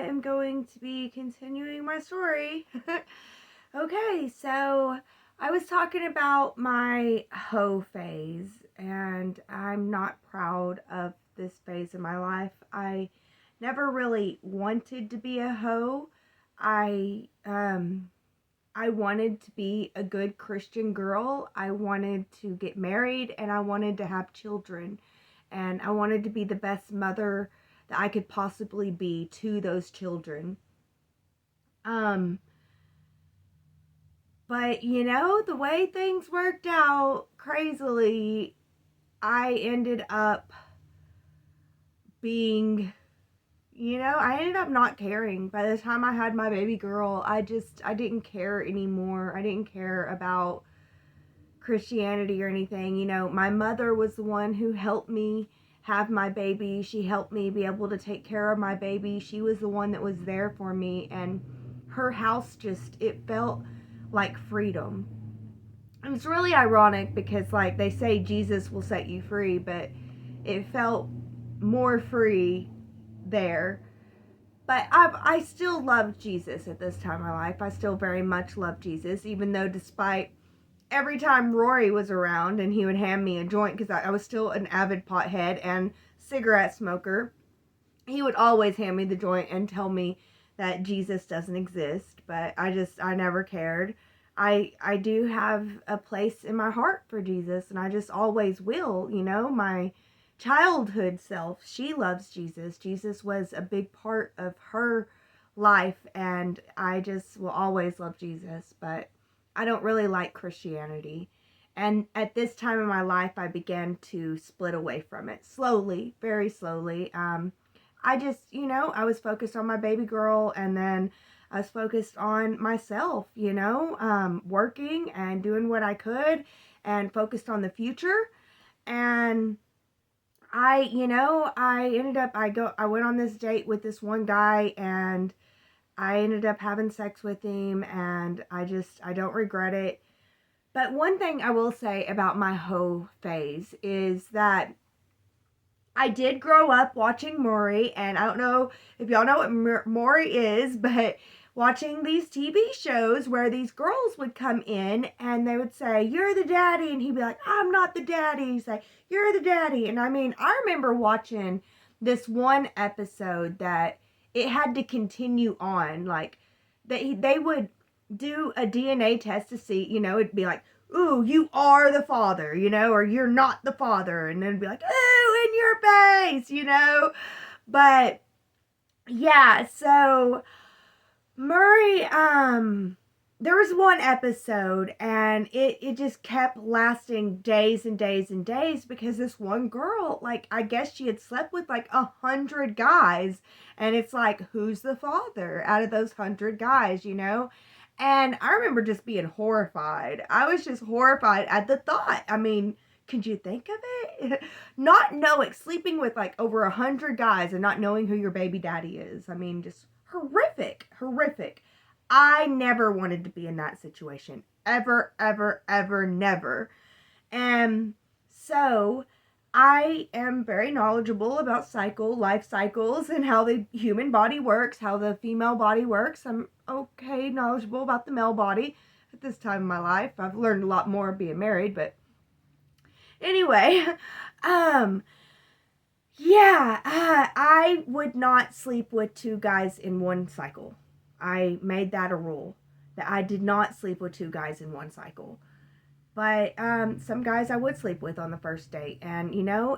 am going to be continuing my story. Okay, so I was talking about my hoe phase, and I'm not proud of this phase in my life. I never really wanted to be a hoe. I um I wanted to be a good Christian girl. I wanted to get married and I wanted to have children. And I wanted to be the best mother that I could possibly be to those children. Um, but the way things worked out crazily, I ended up being, I ended up not caring. By the time I had my baby girl, I didn't care anymore. I didn't care about Christianity or anything. My mother was the one who helped me have my baby. She helped me be able to take care of my baby. She was the one that was there for me, and her house it felt like freedom. It was really ironic because, like, they say Jesus will set you free, but it felt more free there. But I still loved Jesus at this time in my life. I still very much love Jesus, even though despite every time Rory was around and he would hand me a joint, because I was still an avid pothead and cigarette smoker, he would always hand me the joint and tell me that Jesus doesn't exist. But I never cared. I do have a place in my heart for Jesus, and I just always will. My childhood self, she loves Jesus. Jesus was a big part of her life, and I just will always love Jesus. But I don't really like Christianity. And at this time in my life, I began to split away from it slowly, very slowly. I just, I was focused on my baby girl, and then I was focused on myself, working and doing what I could and focused on the future. And I ended up, I went on this date with this one guy, and I ended up having sex with him, and I don't regret it. But one thing I will say about my hoe phase is that I did grow up watching Maury, and I don't know if y'all know what Maury is, but watching these TV shows where these girls would come in and they would say, "You're the daddy," and he'd be like, "I'm not the daddy." He'd say, "You're the daddy." And I mean, I remember watching this one episode that it had to continue on. Like, they would do a DNA test to see, it'd be like, "Ooh, you are the father," or "You're not the father," and then it'd be like, "Ooh, in your face." But yeah, so Murray, there was one episode, and it just kept lasting days and days and days, because this one girl, like, I guess she had slept with like 100 guys, and it's like, who's the father out of those 100 guys? And I remember just being horrified. I was just horrified at the thought. I mean, could you think of it? Not knowing, sleeping with like over 100 guys and not knowing who your baby daddy is. I mean, just horrific, horrific. I never wanted to be in that situation. Ever, ever, ever, never. And so I am very knowledgeable about life cycles, and how the human body works, how the female body works. I'm okay knowledgeable about the male body at this time in my life. I've learned a lot more being married, but anyway, um, yeah, I would not sleep with 2 guys in one cycle. I made that a rule, that I did not sleep with 2 guys in one cycle. But some guys I would sleep with on the first date. And,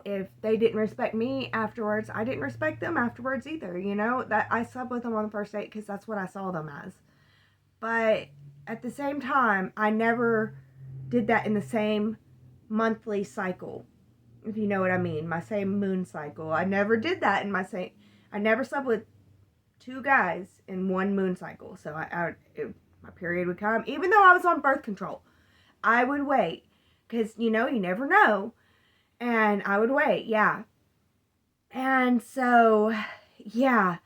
if they didn't respect me afterwards, I didn't respect them afterwards either. That I slept with them on the first date because that's what I saw them as. But at the same time, I never did that in the same monthly cycle, if you know what I mean. My same moon cycle. I never did that in I never slept with 2 guys in one moon cycle. So my period would come, even though I was on birth control. I would wait, because, you never know. And I would wait, yeah. And so, yeah,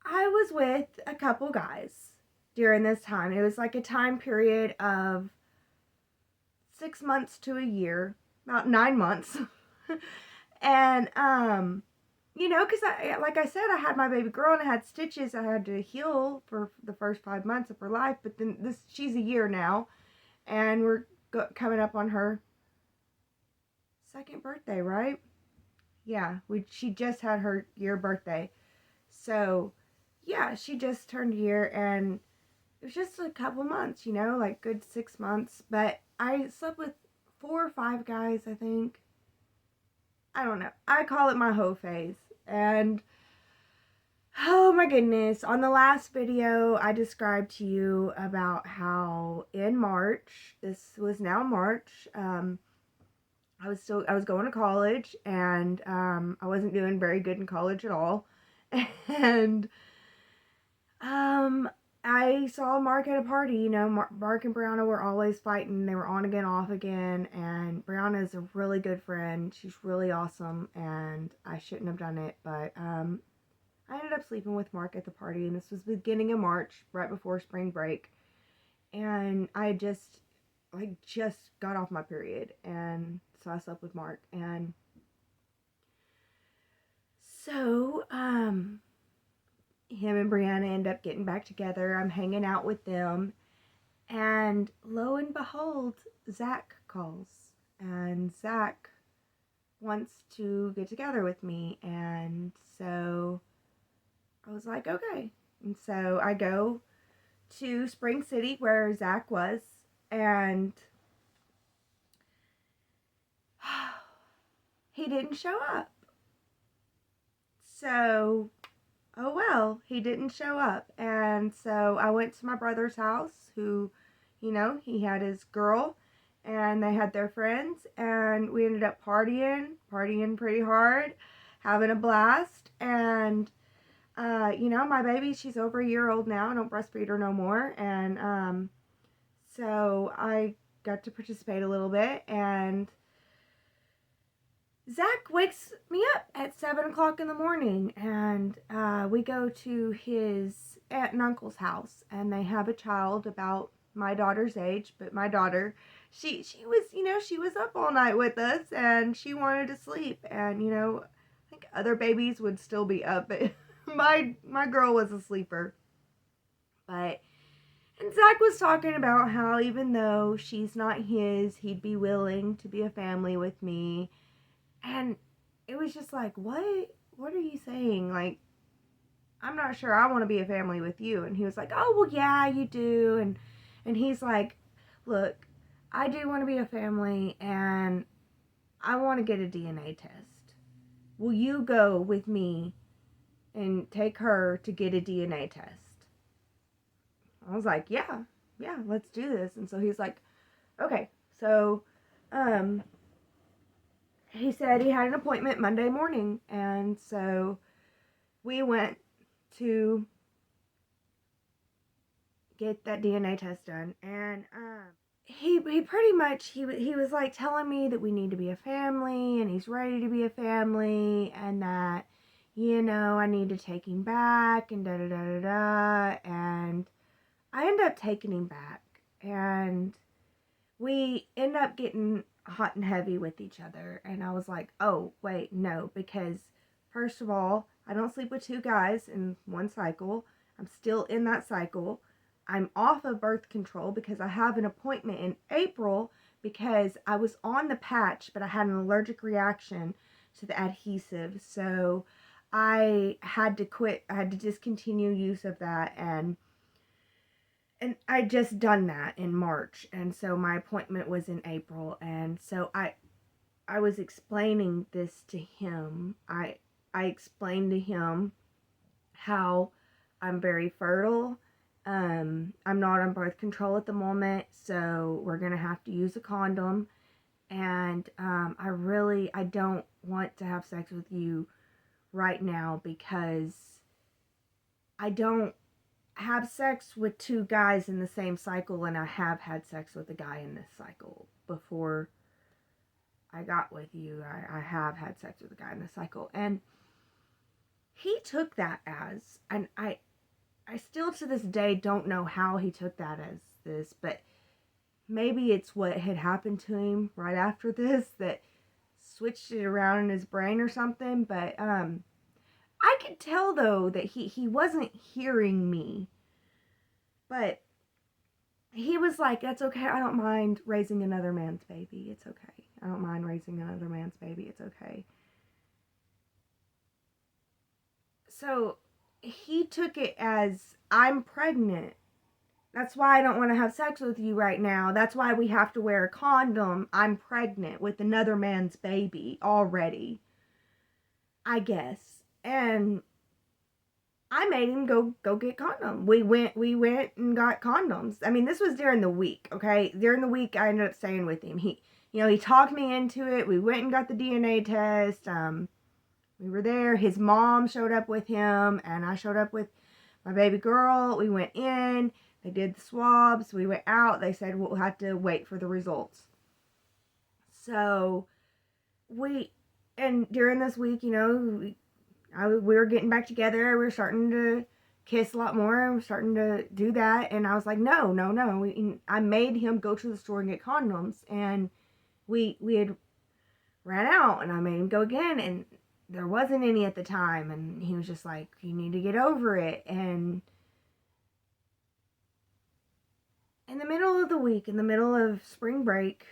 I was with a couple guys during this time. It was like a time period of 6 months to a year, about 9 months. And, you know, because like I said, I had my baby girl and I had stitches. I had to heal for the first 5 months of her life. But then she's a year now, and we're coming up on her second birthday, right? Yeah, she just had her year birthday. So, yeah, she just turned a year, and it was just a couple months, you know, like good 6 months. But I slept with 4 or 5 guys, I think. I don't know. I call it my hoe phase. And oh my goodness, on the last video, I described to you about how in March, this was now March, I was going to college, and I wasn't doing very good in college at all. And um, I saw Mark at a party. You know, Mark and Brianna were always fighting. They were on again, off again. And Brianna is a really good friend. She's really awesome, and I shouldn't have done it, but I ended up sleeping with Mark at the party, and this was the beginning of March, right before spring break. And I just got off my period, and so I slept with Mark. And so him and Brianna end up getting back together. I'm hanging out with them, and lo and behold, Zach calls, and Zach wants to get together with me. And so I was like, okay. And so I go to Spring City where Zach was, and he didn't show up. So, oh well, he didn't show up. And so I went to my brother's house, who, you know, he had his girl, and they had their friends, and we ended up partying pretty hard, having a blast. And you know, my baby, she's over a year old now. I don't breastfeed her no more. And so I got to participate a little bit. And Zach wakes me up at 7 o'clock in the morning. And we go to his aunt and uncle's house. And they have a child about my daughter's age. But my daughter, she was, you know, she was up all night with us. And she wanted to sleep. And, you know, I think other babies would still be up. But my girl was a sleeper. But and Zach was talking about how even though she's not his, he'd be willing to be a family with me. And it was just like, what are you saying? Like, I'm not sure I want to be a family with you. And he was like, oh well, yeah, you do. And he's like, look, I do want to be a family, and I want to get a DNA test. Will you go with me and take her to get a DNA test? I was like, yeah, let's do this. And so he's like, okay. So, he said he had an appointment Monday morning. And so we went to get that DNA test done. And, he pretty much, he was like telling me that we need to be a family, and he's ready to be a family, and that, you know, I need to take him back, and da da da da da. And I end up taking him back, and we end up getting hot and heavy with each other. And I was like, oh, wait, no, because first of all, I don't sleep with 2 guys in one cycle. I'm still in that cycle. I'm off of birth control because I have an appointment in April because I was on the patch, but I had an allergic reaction to the adhesive. So I had to quit. I had to discontinue use of that. And I just done that in March, and so my appointment was in April. And so I was explaining this to him. I explained to him how I'm very fertile. I'm not on birth control at the moment, so we're gonna have to use a condom. And I don't want to have sex with you right now because I don't have sex with 2 guys in the same cycle, and I have had sex with a guy in this cycle before I got with you. I have had sex with a guy in this cycle. And he took that as, and I still to this day don't know how he took that as this, but maybe it's what had happened to him right after this that switched it around in his brain or something. But could tell though that he wasn't hearing me. But he was like, that's okay. I don't mind raising another man's baby. It's okay. I don't mind raising another man's baby. It's okay. So he took it as, I'm pregnant. That's why I don't want to have sex with you right now. That's why we have to wear a condom. I'm pregnant with another man's baby already, I guess. And I made him go get condoms. We went and got condoms. I mean, this was during the week, okay? During the week, I ended up staying with him. He talked me into it. We went and got the DNA test. We were there. His mom showed up with him, and I showed up with my baby girl. We went in. They did the swabs. We went out. They said we'll have to wait for the results. So and during this week, we were getting back together. We were starting to kiss a lot more. We were starting to do that. And I was like, no. I made him go to the store and get condoms. And we had ran out, and I made him go again. And there wasn't any at the time. And he was just like, you need to get over it. And in the middle of the week, in the middle of spring break,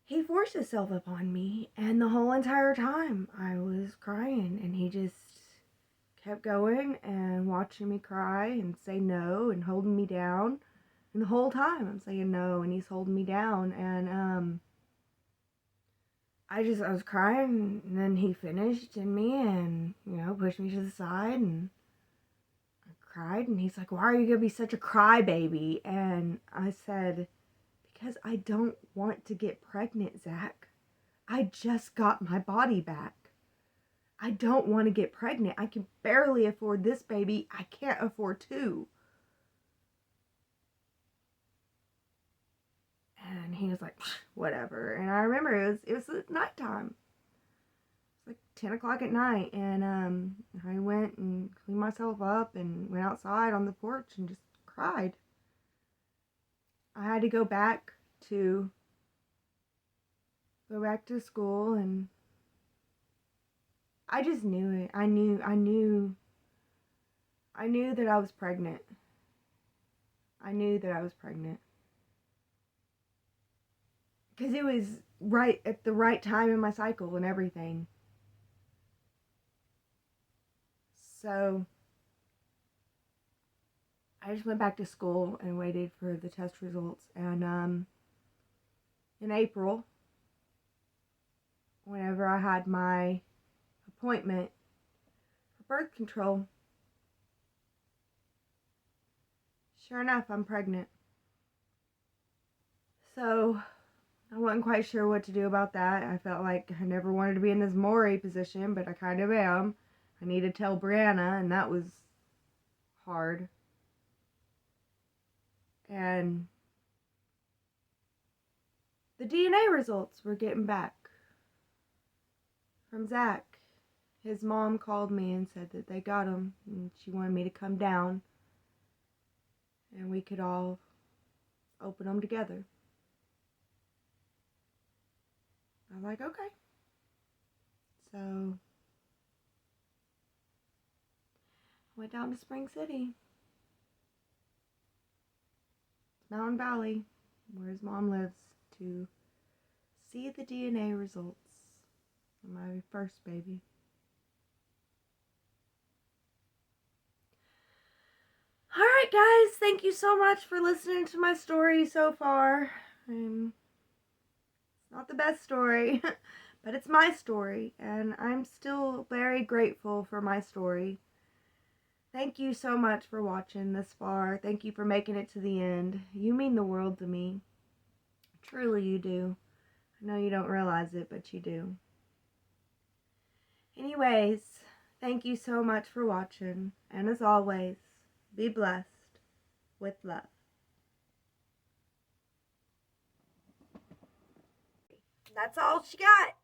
he forced himself upon me, and the whole entire time I was crying, and he just kept going and watching me cry and say no and holding me down. And the whole time I'm saying no, and he's holding me down. And I was crying, and then he finished in me and, pushed me to the side, and I cried, and he's like, why are you gonna be such a crybaby? And I said, because I don't want to get pregnant, Zach. I just got my body back. I don't want to get pregnant. I can barely afford this baby. I can't afford two. And he was like, whatever. And I remember it was at nighttime. It was like 10 o'clock at night. And I went and cleaned myself up and went outside on the porch and just cried. I had to go back to school, and I just knew it. I knew that I was pregnant. I knew that I was pregnant. Because it was right at the right time in my cycle and everything. So I just went back to school and waited for the test results. And in April, whenever I had my appointment for birth control, sure enough, I'm pregnant. So I wasn't quite sure what to do about that. I felt like I never wanted to be in this Maury position, but I kind of am. I need to tell Brianna, and that was hard. And the DNA results were getting back from Zach. His mom called me and said that they got him, and she wanted me to come down and we could all open them together. I was like, okay. So I went down to Spring City, Mountain Valley, where his mom lives, to see the DNA results of my first baby. Alright guys, thank you so much for listening to my story so far. It's not the best story, but it's my story, and I'm still very grateful for my story. Thank you so much for watching this far. Thank you for making it to the end. You mean the world to me. Truly you do. I know you don't realize it, but you do. Anyways, thank you so much for watching, and as always, be blessed with love. That's all she got.